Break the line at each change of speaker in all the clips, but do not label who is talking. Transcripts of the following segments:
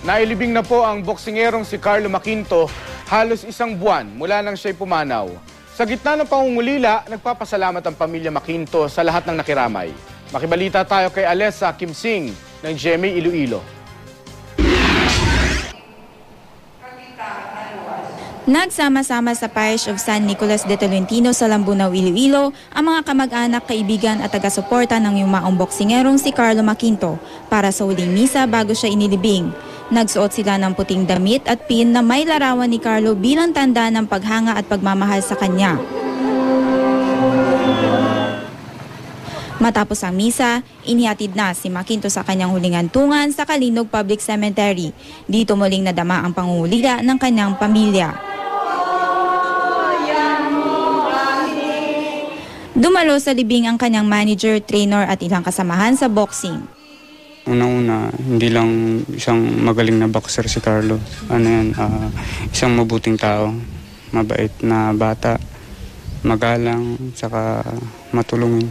Nailibing na po ang boksingerong si Carlo Maquinto halos isang buwan mula nang siya'y pumanaw. Sa gitna ng pangungulila, nagpapasalamat ang pamilya Maquinto sa lahat ng nakiramay. Makibalita tayo kay Alessa Kimsing ng GMA Iloilo.
Nagsama-sama sa Parish of San Nicolas de Tolentino sa Lambunaw, Iloilo ang mga kamag-anak, kaibigan at taga-suporta ng yumaong boksingerong si Carlo Maquinto para sa huling misa bago siya inilibing. Nagsuot sila ng puting damit at pin na may larawan ni Carlo bilang tanda ng paghanga at pagmamahal sa kanya. Matapos ang misa, inihatid na si Maquinto sa kanyang huling hantungan sa Kalinog Public Cemetery. Dito muling nadama ang pangungulila ng kanyang pamilya. Dumalo sa libing ang kanyang manager, trainer at ilang kasamahan sa boxing.
Una-una, hindi lang isang magaling na boxer si Carlo. Isang mabuting tao, mabait na bata, magalang, saka matulungin.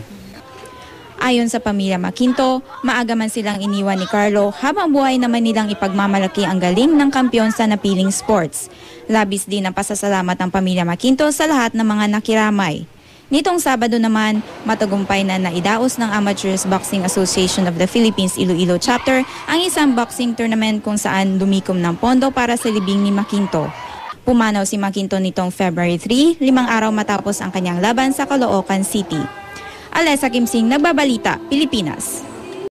Ayon sa pamilya Maquinto, maaga man silang iniwan ni Carlo habang buhay naman nilang ipagmamalaki ang galing ng kampiyon sa napiling sports. Labis din ang pasasalamat ng pamilya Maquinto sa lahat ng mga nakiramay. Nitong Sabado naman, matagumpay na naidaos ng Amateurs Boxing Association of the Philippines Iloilo Chapter ang isang boxing tournament kung saan dumikom ng pondo para sa libing ni Maquinto. Pumanaw si Maquinto nitong February 3, 5 araw matapos ang kanyang laban sa Caloocan City. Alessa Kimsing, Nagbabalita, Pilipinas.